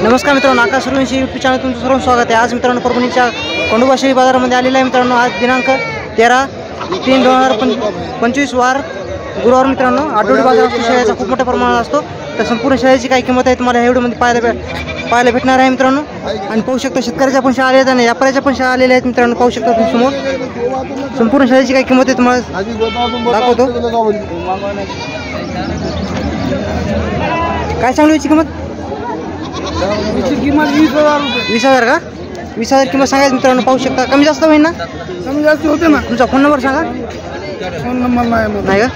नमस्कार मित्रांनो, आकाश Suryavanshi YouTube channel तुमचं सर्व स्वागत आहे। आज मित्रांनो परभणीच्या कोंडोबा शेळी बाजारामध्ये आलेला आहे मित्रांनो। आज दिनांक 13/3/2025 वार गुरुवार मित्रांनो। आठवडी बाजार असतो, शेळ्याचा खूप मोठ्या प्रमाणात असतो। तर संपूर्ण शेळ्याची काय किंमत आहे तुम्हाला ह्या व्हिडिओमध्ये पाहायला भेटणार आहे मित्रांनो। आणि पाहू शकता शेतकऱ्याच्या पण शेळ्या आल्या आहेत आणि व्यापाऱ्याच्या पण शेळ्या आलेल्या आहेत मित्रांनो। पाहू शकता तुम्ही समोर संपूर्ण शेळ्याची काय किंमत आहे तुम्हाला दाखवतो। काय सांगू याची किंमत? 20,000 का? 20,000 किंमत सांगायचं मित्रांनो। पाहू शकता कमी जास्त होईल ना? कमी जास्त होते ना। तुमचा फोन नंबर सांगा। फोन नंबर नाही का?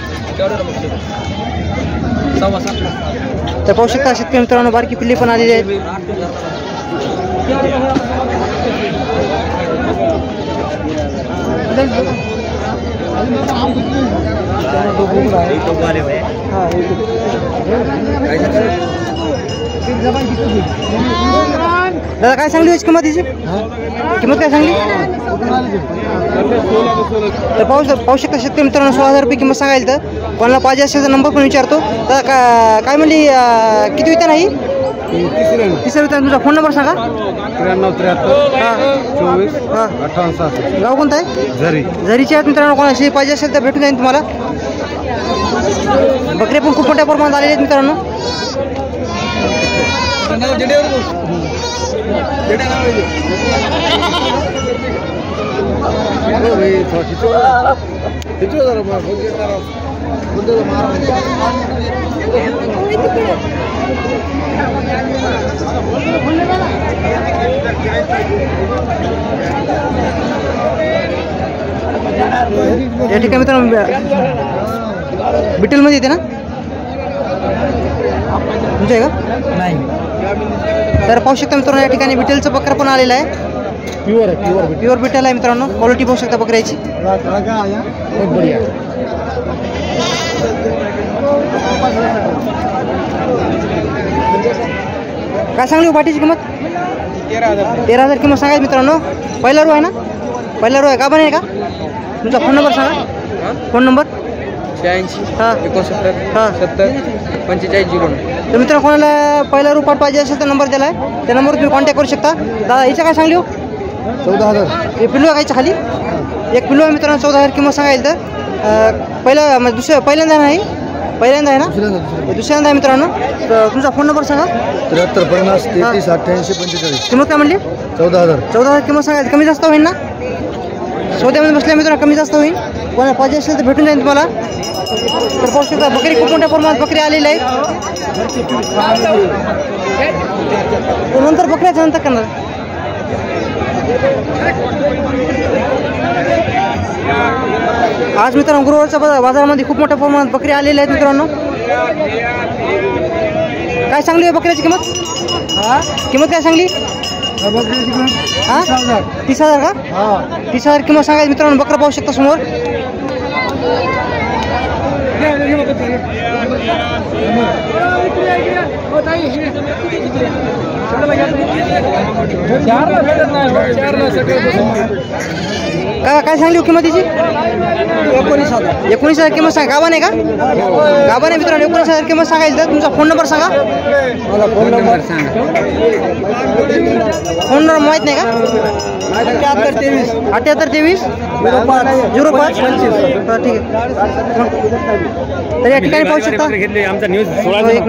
तर पाहू शकता शेतकरी मित्रांनो बारकी पिल्ली पण आलेली आहेत। दादा काय सांगली याची किंमत? तिची किंमत काय सांगली? तर पाहू शकता शेतकरी मित्रांनो 16,000 रुपये किंमत सांगायला। तर कोणाला पाहिजे असेल तर नंबर पण विचारतो। दादा काय म्हणली किती वित्ता नाही? तिसऱ्या वित्ता। तुमचा फोन नंबर सांगा। 93-24-28 गाव कोणतं आहे? झरीचे आहेत मित्रांनो। कोणाला शेळी पाहिजे असेल तर भेटून जाईल तुम्हाला। बकरे पण खूप मोठ्या प्रमाणात आलेले आहेत मित्रांनो। या ठिकाणी मित्रांनो बिटेल मध्ये येते ना तुमच्या का? नाही। तर पाहू शकता मित्रांनो या ठिकाणी बिटेलचं बकरा पण आलेला आहे। प्युअर बिटेल आहे मित्रांनो। क्वालिटी पाहू शकता बकऱ्याची। काय सांगली पाटीची किंमत? 13,000 किंमत सांगायची मित्रांनो। पहिला रो आहे ना? पहिला रो आहे का? बन आहे का? तुमचा फोन नंबर सांगा। Phone number 86-69-70-45-09। तर मित्रांनो कोणाला पहिला रो पाट पाहिजे असेल तर नंबर दिला आहे, त्या नंबरवर तुम्ही कॉन्टॅक्ट करू शकता। दादा याच्या काय सांगली हो? 14,000। हे पिल्लू आहे खाली? एक पिल्लू आहे मित्रांनो। 14,000 किंमत सांगायला। तर पहिला म्हणजे पहिल्यांदा नाही, पहिल्यांदा आहे ना? दुसऱ्यांदा आहे मित्रांनो। तर तुमचा फोन नंबर सांगा। 73-50-88-45 किंमत काय म्हणली? 14,000 किंमत सांगायचं। कमी जास्त होईल ना? सौद्यामध्ये बसल्या मित्रांनो कमी जास्त होईल। कोणाला पाहिजे असेल तर भेटून जाईल तुम्हाला। तर पाहू शकता बकरी खूप मोठ्या प्रमाणात बकरी आलेली आहे। नंतर बकऱ्याच्या नंतर करणार। आज मित्रांनो गुरुवारच्या बाजारामध्ये खूप मोठ्या प्रमाणात बकरी आलेल्या आहेत मित्रांनो। काय सांगली बकऱ्याची किंमत? किंमत काय सांगली? 30,000 का? 30,000 किंमत सांगायची मित्रांनो। बकरा पाहू शकता समोर। काय सांगली किंमत तिची? 19,000 किंमत सांगा। गाभा नाही का? गाभा नाही मित्रांनो। 19,000 किंमत सांगायची। तर तुमचा फोन नंबर सांगा। फोन नंबर माहीत नाही का? 78-23-05 ठीक आहे। तर या ठिकाणी पाहू शकता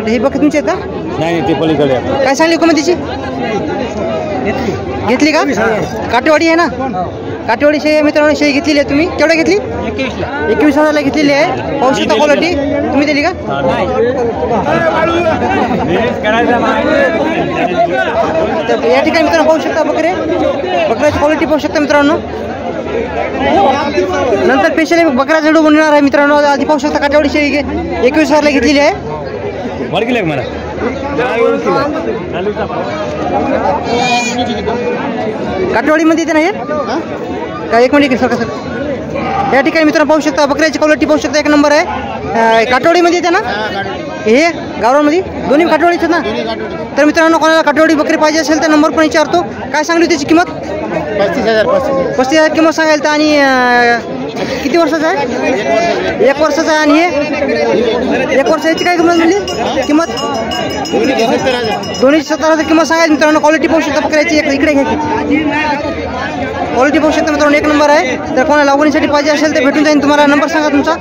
ही बकरी तुमची आहेत का? नाही ते पलीकडे। काय सांगली किंमत तिची? घेतली का? काटेवाडी आहे ना? काटेवाडी शेळी मित्रांनो। शेळी घेतलेली आहे तुम्ही? केवढ्या घेतली? 21,000ला घेतलेली आहे। पाहू शकता क्वालिटी। तुम्ही दिली का? या ठिकाणी मित्रांनो पाहू शकता बकऱ्याची क्वालिटी पाहू शकता मित्रांनो। नंतर स्पेशली बकरा झेडू बनवणार आहे मित्रांनो। आधी पाहू शकता काटेवाडी शेळी 21,000ला घेतलेली आहे। काटेवाडीमध्ये येते ना हे? काय एक मिनिट सर? या ठिकाणी मित्रांनो पाहू शकता बकऱ्याची क्वालिटी पाहू शकता। एक नंबर आहे। काटेवाडीमध्ये येते ना हे? गावरामध्ये दोन्ही काटेवाडीच ना? तर मित्रांनो कोणाला काटेवाडी बकरी पाहिजे असेल तर नंबर पण विचारतो। काय सांगली त्याची किंमत? 35,000 किंमत सांगायला। तर आणि किती वर्षाचा आहे? 1 वर्षाचा आहे. आणि हे 1 वर्षाची काय किंमत म्हणली? किंमत दोन्ही 70,000 किंमत सांगायची मित्रांनो. क्वालिटी पाहू शकता बकऱ्याची. इकडे घ्या की क्वालिटी पाहू शकता मित्रांनो. 1 नंबर आहे. तर कोणाला लागवडीसाठी पाहिजे असेल तर भेटून जाईल तुम्हाला. नंबर सांगा तुमचा.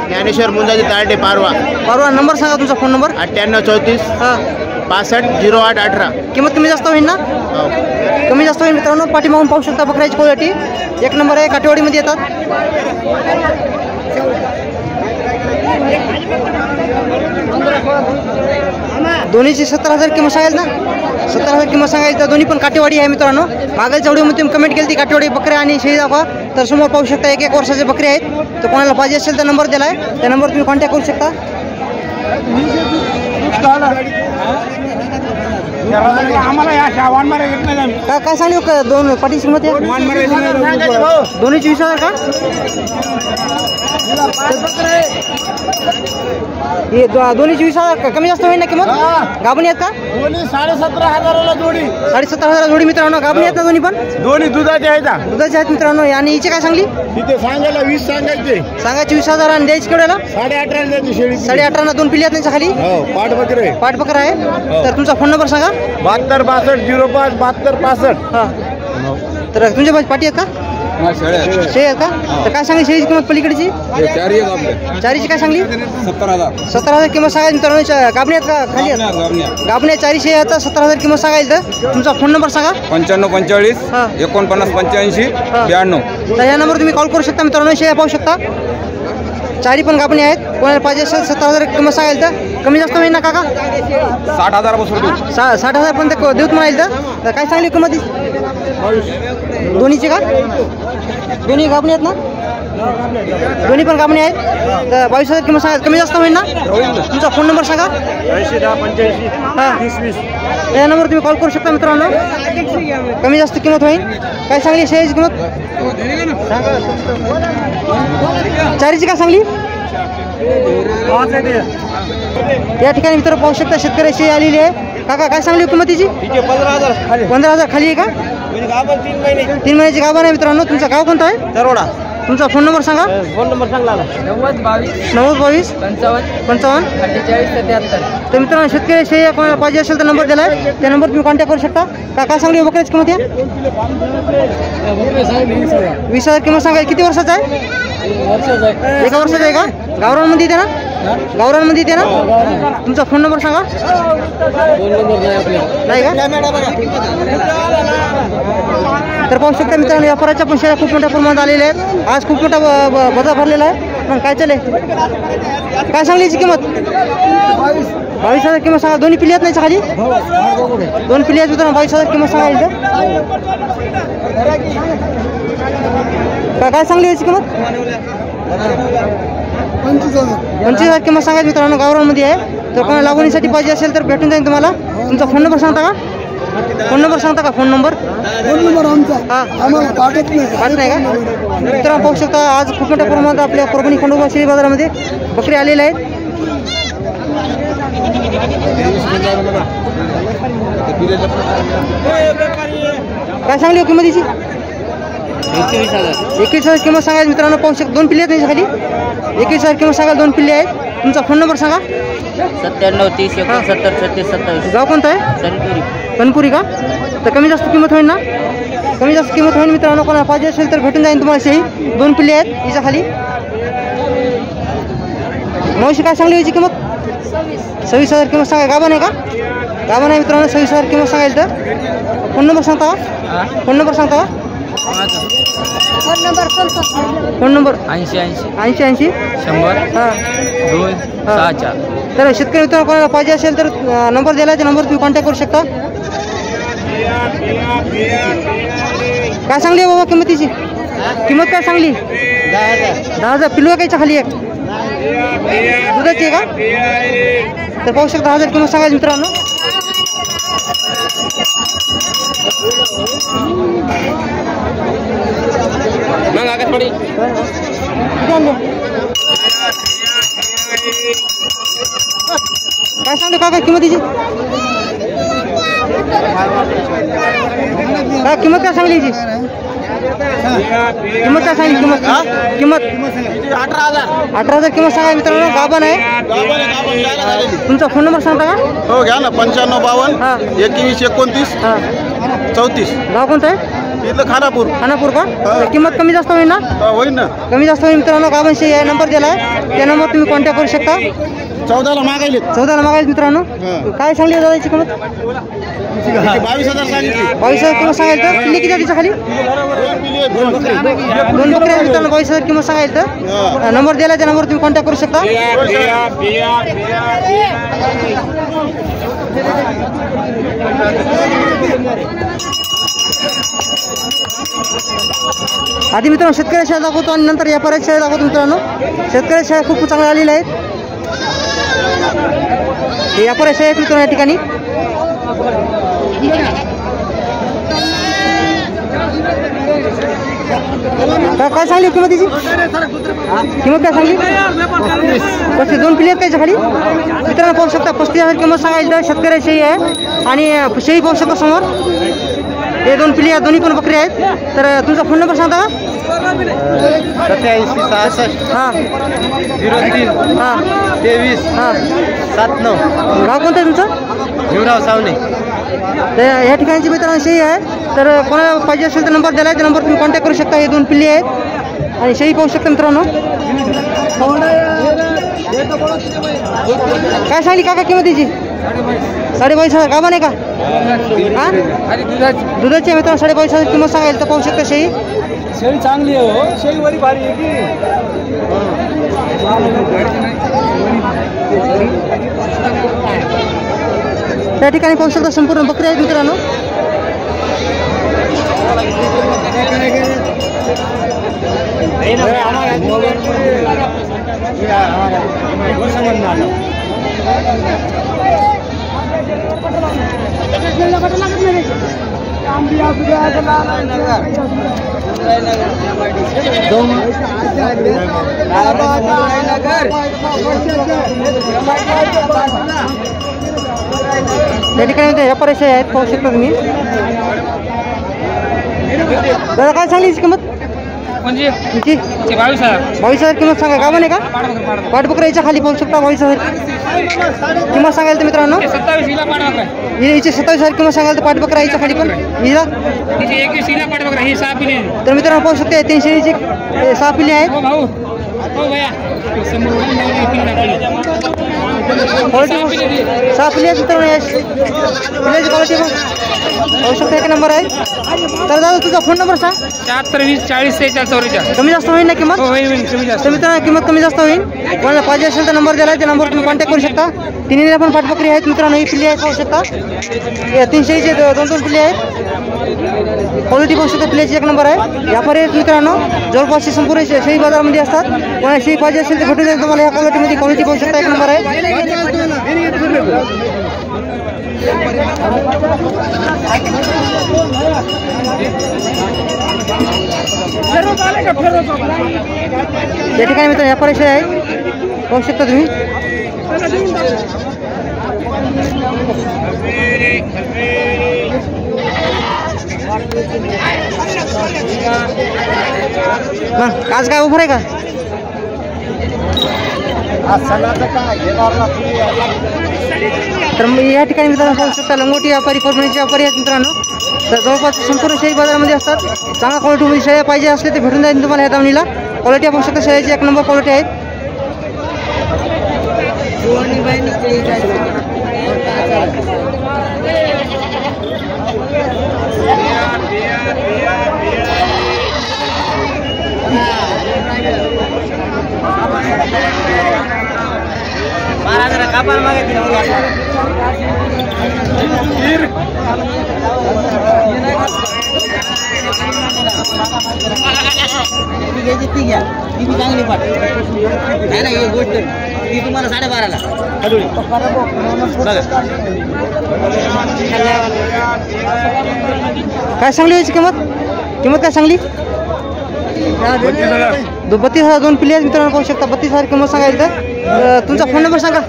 ज्ञानेश्वर मुंजाजी तारटे पारवा. नंबर सांगा तुमचा. Phone number 9834 65 08 18. किंमत कमी जास्त होईल ना? कमी जास्त होईल मित्रांनो. पाठीमागून पाहू शकता बकऱ्याची क्वालिटी 1 नंबर आहे. काटेवाडीमध्ये येतात. दोन्हीची 70,000 किंमत सांगायला ना. 70,000 किंमत सांगायची. तर दोन्ही पण काटेवाडी आहे मित्रांनो. मागायच्या व्हिडिओमध्ये तुम्ही कमेंट केली ती काटेवाडी बकऱ्या आणि शेळी दाखवा. तर समोर पाहू शकता 1 वर्षाचे बकरी आहेत. तर कोणाला पाहिजे असेल तर नंबर दिला आहे. त्या नंबर तुम्ही कॉन्टॅक्ट करू शकता. काय सांगू का? दोन पाठीची किंमत आहे दोन्हीची 20,000 का? हे दोन्हीची 20,000 कमी जास्त होईल ना किंमत? गाभणी आहेत का? 17,500 जोडी. 17,500 जोडी मित्रांनो. गाभणी आहेत ना दोन्ही पण? दोन्ही दुधाचे आहेत. दुधाचे आहेत मित्रांनो. आणि हिची काय सांगली? तिथे सांगायला 20 सांगायचे. सांगायची 20,000 आणि द्यायची केवढ्याला? 18,500 द्यायची शेळी. 18,500 2 पिल्ली आहेत त्यांच्या खाली. हो पाठ बकरे. पाठ बकरा आहे. तर तुमचा फोन नंबर सांगा. 72 62 05 72 65. हां. तर तुमच्या पाठी आहेत का? शेळी आहेत का? तर काय सांगली शेळीची किंमत पलीकडची? चारीची काय सांगली? 70,000 किंमत सांगायची मित्रांनो. गाभणी आहेत का? खाली आहेत गाभणी आहेत. 4 शेळी आहेत. 70,000 किंमत सांगायची. तर तुमचा फोन नंबर सांगा. 95 45 49 85 92. तर या नंबर तुम्ही कॉल करू शकता मित्रांनो. शेळ्या पाहू शकता. 4 पण गाभणी आहेत. कोणाला पाहिजे असेल 70,000 किंमत सांगायला तर कमी जास्त होईल ना काका? 60,000 बसून 60,000 पर्यंत देऊत म्हणाल. तर काय सांगली किंमत? दोन्हीची का? दोन्ही गाभणी आहेत ना? दोन्ही पण गाभणी आहेत. तर 22,000 किंमत सांगा. कमी जास्त होईल ना? तुमचा फोन नंबर सांगा. 80 10 85 हां 20 20. या नंबर तुम्ही कॉल करू शकता मित्रांनो. कमी जास्त किंमत होईल. काय सांगली शेळीची किंमत? 4ची काय सांगली? या ठिकाणी मित्र पाहू शकता शेतकरी शेळी आलेली आहे. काका काय सांगली किंमतीची? 15,000 खाली आहे का? 3 महिन्याची गाभण आहे मित्रांनो. तुमचं गाव कोणतं आहे? दरोडा. तुमचा फोन नंबर सांगा. फोन नंबर सांगा. 90 22 90 22 55 55. 48 77. तर मित्रांनो शेतकरी शेळी कोणाला पाहिजे असेल तर नंबर दिला आहे. त्या नंबर तुम्ही कॉन्टॅक्ट करू शकता. काय सांगली बकऱ्याची किंमत आहे? 20,000 किंमत सांगा. किती वर्षाचा आहे? 1 वर्षाचा आहे का? गावरानमध्ये येते ना? गावरानमध्ये येते ना? तुमचा फोन नंबर सांगा. नाही का? तर पाहू शकता मित्रांनो व्यापाराच्या पण शेळ्या खूप मोठ्या प्रमाणात आलेल्या आहेत. आज खूप मोठा बाजार भरलेला आहे. मग काय चालेल? काय सांगली याची किंमत? 22,000 किंमत सांगा. दोन्ही पिल्ली आहेत नाही खाली? 2 पिल्ली आहेत मित्रांनो. 22,000 किंमत सांगायचं. काय सांगली याची किंमत? 25,000 किंमत सांगायची मित्रांनो. गावरानमध्ये आहे. तर कोणाला लागवडीसाठी पाहिजे असेल तर भेटून जाईल तुम्हाला. तुमचा फोन नंबर सांगता का? फोन नंबर सांगता का? फोन नंबर आमचा हां पाठत नाही का? मित्रांनो पाहू शकता आज खूप मोठ्या प्रमाणात आपल्या परभणी खंडोबा शेळी बाजारामध्ये बकरी आलेल्या आहेत. काय सांगली किंमतीची? 21,000 किंमत सांगायची मित्रांनो. पाहू शकता 2 पिल्ले आहेत त्याच्या खाली. 21,000 किंमत सांगायला 2 पिल्ले आहेत. तुमचा फोन नंबर सांगा. 97 30 69 36 27. गाव कोणतं आहे? सनपुरी. कणपुरी का? तर कमी जास्त किंमत होईल ना? कमी जास्त किंमत होईल मित्रांनो. कोणाला पाहिजे असेल तर भेटून जाईल तुम्हाला शेळी. 2 पिल्ले आहेत हिच्या खाली. मावशी काय सांगली याची किंमत? 26,000 किंमत सांगा. गाभण आहे का? गाभण आहे मित्रांनो. 26,000 किंमत सांगायला तर फोन नंबर सांगता का? फोन नंबर सांगता का? फोन नंबर 80 80 80 100 हां 2 6 4. तर शेतकरी मित्रांनो कोणाला पाहिजे असेल तर नंबर दिला त्या नंबर तुम्ही कॉन्टॅक्ट करू शकता. काय सांगली बाबा किंमतीची? किंमत काय सांगली? 10,000. पिल्लू कायच्या खाली एक दुधाची आहे का? तर पाहू शकता 10,000 किंमत सांगायची मित्रांनो. मग आकाशवाणी काय सांगले काका किंमतीची? काय किंमत काय सांगली याची? किंमत काय सांगितली किंमत 18,000 किंमत सांगा मित्रांनो. गाभण आहे. तुमचा फोन नंबर सांगता का? हो घ्या ना 9552 हां 2129 हां 34. गाव कोणतं आहे? इथलं खानापूर. खानापूर का? तर किंमत कमी जास्त होईल ना? होईल ना. कमी जास्त होईल मित्रांनो. गाभण शेळी आहे. नंबर दिला आहे त्या नंबर तुम्ही कॉन्टॅक्ट करू शकता. 14ला मागायले. 14ला मागायचं मित्रांनो. काय सांगली दादा याची किंमत? 22,000 सांगितली. 22,000 किंमत सांगायचं तर पिल्ली किती आहे तिच्या खाली? 2 बकरी आहे मित्रांनो. 22,000 किंमत सांगायचं तर नंबर दिला त्या नंबर तुम्ही कॉन्टॅक्ट करू शकता. आधी मित्रांनो शेतकरी शेळ्या दाखवतो आणि नंतर व्यापाऱ्याच्या शेळ्या दाखवतो मित्रांनो. शेतकरी शेळ्या खूप चांगल्या आलेल्या आहेत. हे व्यापाऱ्या शेळ्या आहेत मित्रांनो या ठिकाणी. काय सांगली किंमत तिची? किंमत काय सांगली? 35. 2 पिल्ले आहेत त्याच्या खाली मित्रांनो पाहू शकता. 35,000 किंमत सांगायची तर शेतकरी शेळी आहे आणि शेळी पाहू शकता समोर. हे 2 पिल्ले आहेत. दोन्ही पण बकरी आहेत. तर तुमचा फोन नंबर सांगता का? 87 हां 03 हां 23 हां 79. गाव कोणतं आहे तुमचं? जीवराव सावने. तर या ठिकाणची मित्रांनो शेळी आहे. तर कोणाला पाहिजे असेल तर नंबर दिला आहे त्या नंबर तुम्ही कॉन्टॅक्ट करू शकता. हे 2 पिल्ले आहेत आणि शेळी पाहू शकता मित्रांनो. काय सांगली काका किंमत तिची? 22,500. गाभण आहे का? हां दुधाची आहे मित्रांनो. 22,500 किंमत सांगायला तर पाहू शकता शेळी. शेळी चांगली आहे हो. शेळी बरी भारी आहे की. त्या ठिकाणी पाहू शकता संपूर्ण बकरी आहेत मित्रांनो. या ठिकाणी व्यापारी शेळ्या आहेत पाहू शकता तुम्ही. दादा काय सांगली किंमत? म्हणजे किती? 22,000 किंमत सांगा. गाभण आहे का? पाठबकरा याच्या खाली पाहू शकता. 22,000 किंमत सांगायला तर मित्रांनो. 27,000 किंमत सांगायला तर पाठबकरा याच्या खाली पण हिला. तर मित्रांनो पाहू शकता 3 शेळीची 6 पिल्ले आहेत. क्वालिटी 6 पिल्ले आहेत मित्रांनो. या पिल्ल्याची क्वालिटी पाहू शकता. 1 नंबर आहे. तर दादा तुझा फोन नंबर सांग. 74 20 40 44. कमी जास्त होईल ना किंमत? तर मित्रांनो किंमत कमी जास्त होईल. कोणाला पाहिजे असेल तर नंबर दिला आहे त्या नंबर तुम्ही कॉन्टॅक्ट करू शकता. तिन्हीला पण पाठबकरी आहेत मित्रांनो. ही पिल्ली आहेत पाहू शकता. 300चे 2 पिल्ले आहेत. क्वालिटी पाहू शकता. पिल्ल्याची 1 नंबर आहे. व्यापारी आहेत मित्रांनो. जवळपासची संपूर्ण शेळी बाजारामध्ये असतात. कोणाला शेळी पाहिजे असेल तर भेटून जाईल तुम्हाला. या क्वालिटीमध्ये क्वालिटी पाहू शकता. 1 नंबर आहे. या ठिकाणी मित्र व्यापारी शेळी आहे पाहू शकता तुम्ही. आज काय ऑफर आहे का? तर या ठिकाणी मित्रांनो पाहू शकता लंगोटी व्यापारी परभणीचे व्यापारी आहेत मित्रांनो. तर जवळपास संपूर्ण शेळी बाजारामध्ये असतात. चांगल्या क्वालिटीमध्ये शेळ्या पाहिजे असले ते भेटून जाईल तुम्हाला या दावणीला. क्वालिटी पाहू शकता. शेळ्याची 1 नंबर क्वालिटी आहेत. चांगली पाठ नाही ना ही गोष्ट ती तुम्हाला 12.5ला. काय सांगली याची किंमत? किंमत काय सांगली? 32,000 दोन पिल्ले आहेत मित्रांनो, पाहू शकता. 32,000 किंमत सांगायची तर तुमचा फोन नंबर सांगा.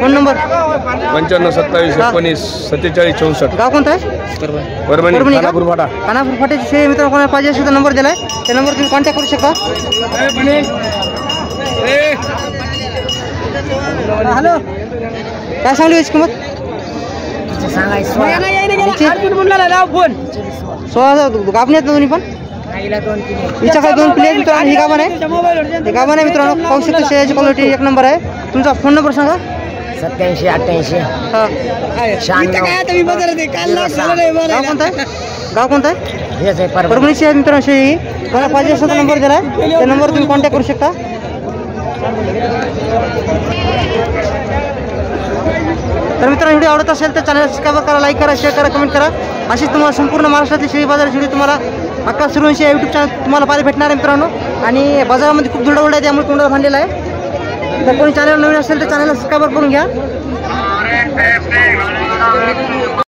Phone number 95 27 19 47 64. गाव कोणतं आहे? परभणी परभणी का? खानापूर फाटा. खानापूर फाट्याची शेळी मित्रांनो, कोणाला पाहिजे असेल तर नंबर दिलाय, त्या नंबर तुम्ही कॉन्टॅक्ट करू शकता. हॅलो, काय सांगली याची किंमत? 16,000. गाभणी आहेत ना दोन्ही पण? हिच्याकडे 2 पिल्ले आहेत मित्रांनो. ही गाभण आहे, हे गाभण आहे मित्रांनो. पाहू शकता शेळ्याची क्वालिटी एक नंबर आहे. तुमचा फोन नंबर सांगा. 87 88 हा, 96. गाव कोणतं आहे? गाव कोणतं आहे? हेच आहे परभणी. परभणीची आहे मित्रांनो शेळी. कोणाला पाहिजे असेल तर नंबर दिलाय, त्या नंबर तुम्ही कॉन्टॅक्ट करू शकता. तर मित्रांनो, व्हिडिओ आवडत असेल तर चॅनल सबस्क्राईब करा, लाईक करा, शेअर करा, कमेंट करा. अशीच तुम्हाला संपूर्ण महाराष्ट्रातली शेळी बाजाराची व्हिडिओ तुम्हाला अक्का सूर्यवंशी या यूट्यूब चॅनल तुम्हाला पाहायला भेटणार आहे मित्रांनो. आणि बाजारामध्ये खूप धुळवड आहे, त्यामुळे तोंडाला बांधलेला आहे. तर कोणी चॅनल नवीन असेल तर चॅनलला सबस्क्राईब करून घ्या.